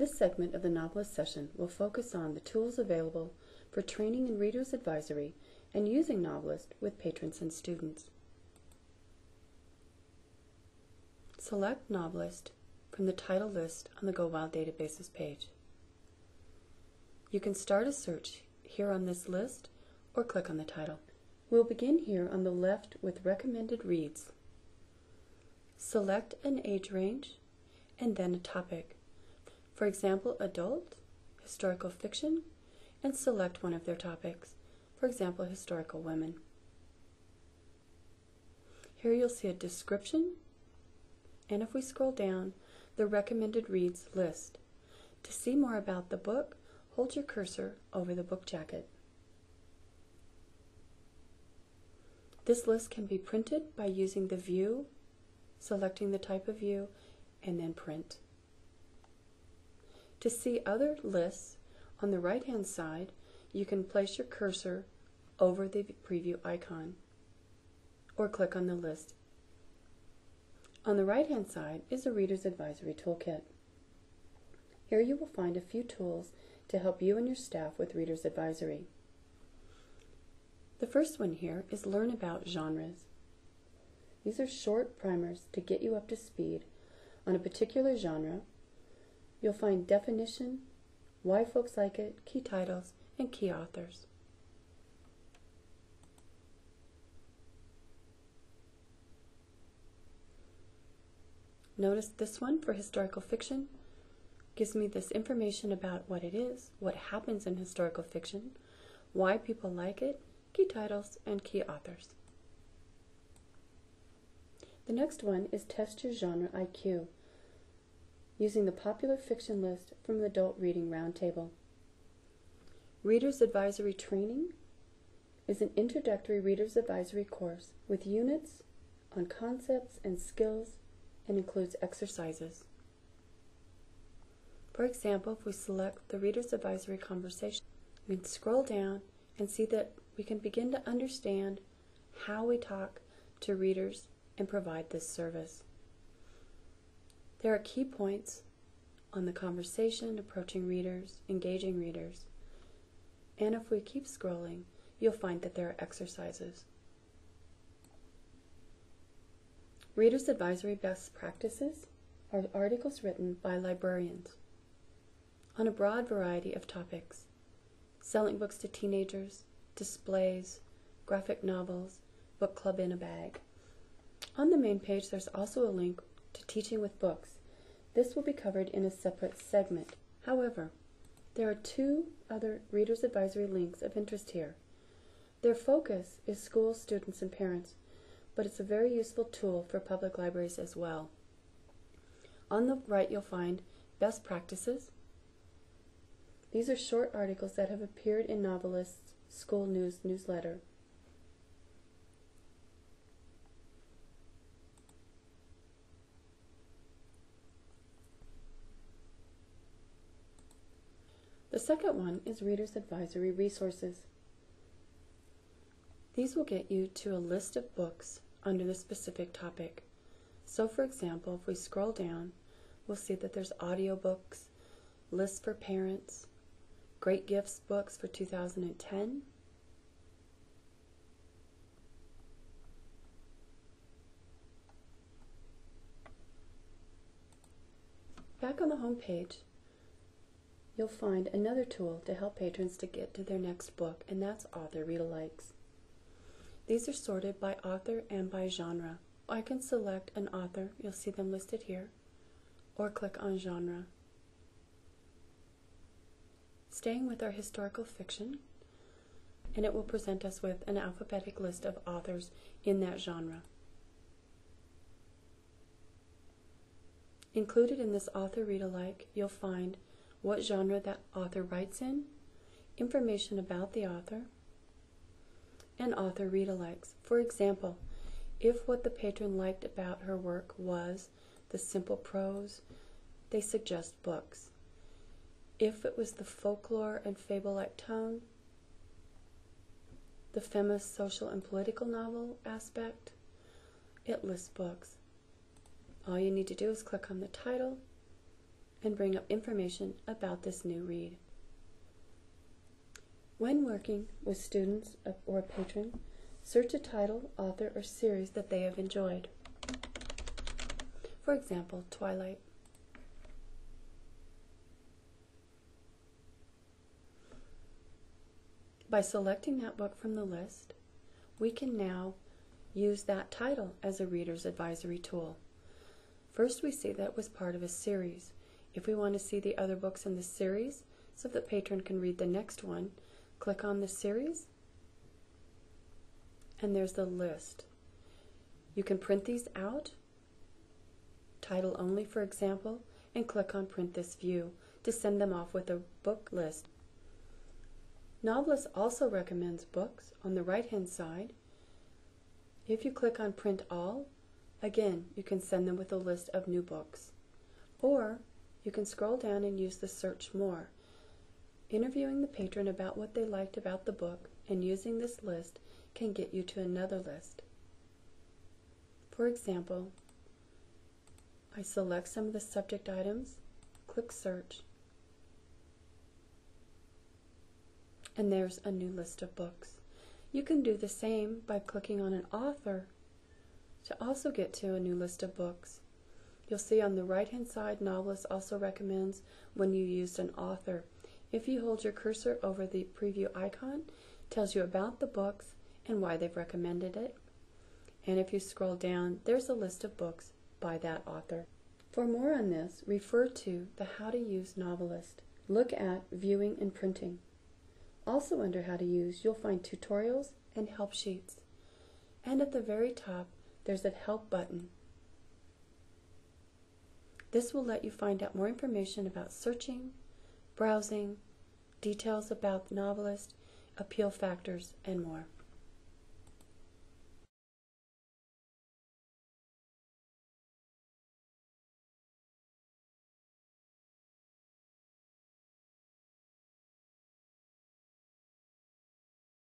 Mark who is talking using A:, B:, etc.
A: This segment of the Novelist session will focus on the tools available for training in Reader's Advisory and using Novelist with patrons and students. Select Novelist from the title list on the Go Wild Databases page. You can start a search here on this list or click on the title. We'll begin here on the left with recommended reads. Select an age range and then a topic. For example, adult, historical fiction, and select one of their topics. For example, historical women. Here you'll see a description, and if we scroll down, the recommended reads list. To see more about the book, hold your cursor over the book jacket. This list can be printed by using the view, selecting the type of view, and then print. To see other lists, on the right-hand side, you can place your cursor over the preview icon or click on the list. On the right-hand side is a Reader's Advisory Toolkit. Here you will find a few tools to help you and your staff with Reader's Advisory. The first one here is Learn About Genres. These are short primers to get you up to speed on a particular genre. You'll find definition, why folks like it, key titles, and key authors. Notice this one for historical fiction gives me this information about what it is, what happens in historical fiction, why people like it, key titles, and key authors. The next one is Test Your Genre IQ, using the popular fiction list from the Adult Reading Roundtable. Reader's Advisory Training is an introductory Reader's Advisory course with units on concepts and skills and includes exercises. For example, if we select the Reader's Advisory Conversation, we can scroll down and see that we can begin to understand how we talk to readers and provide this service. There are key points on the conversation, approaching readers, engaging readers, and if we keep scrolling, you'll find that there are exercises. Reader's Advisory Best Practices are articles written by librarians on a broad variety of topics: selling books to teenagers, displays, graphic novels, book club in a bag. On the main page, there's also a link to Teaching with Books. This will be covered in a separate segment. However, there are two other Reader's Advisory links of interest here. Their focus is schools, students, and parents, but it's a very useful tool for public libraries as well. On the right, you'll find Best Practices. These are short articles that have appeared in Novelist's school newsletter. The second one is Reader's Advisory Resources. These will get you to a list of books under the specific topic. So for example, if we scroll down, we'll see that there's audiobooks, lists for parents, great gifts books for 2010, back on the home page, you'll find another tool to help patrons to get to their next book, and that's author read-alikes. These are sorted by author and by genre. I can select an author, you'll see them listed here, or click on genre. Staying with our historical fiction, and it will present us with an alphabetic list of authors in that genre. Included in this author read-alike, you'll find what genre that author writes in, information about the author, and author read-alikes. For example, if what the patron liked about her work was the simple prose, they suggest books. If it was the folklore and fable-like tone, the feminist social and political novel aspect, it lists books. All you need to do is click on the title and bring up information about this new read. When working with students or a patron, search a title, author, or series that they have enjoyed. For example, Twilight. By selecting that book from the list, we can now use that title as a reader's advisory tool. First, we see that it was part of a series. If we want to see the other books in the series so the patron can read the next one, click on the series, and there's the list. You can print these out, title only for example, and click on Print This View to send them off with a book list. Novelist also recommends books on the right-hand side. If you click on Print All, again, you can send them with a list of new books. Or you can scroll down and use the Search More. Interviewing the patron about what they liked about the book and using this list can get you to another list. For example, I select some of the subject items, click Search, and there's a new list of books. You can do the same by clicking on an author to also get to a new list of books. You'll see on the right-hand side, Novelist also recommends when you use an author. If you hold your cursor over the preview icon, it tells you about the books and why they've recommended it. And if you scroll down, there's a list of books by that author. For more on this, refer to the How to Use Novelist. Look at Viewing and Printing. Also under How to Use, you'll find tutorials and help sheets. And at the very top, there's a Help button. This will let you find out more information about searching, browsing, details about Novelist, appeal factors, and more.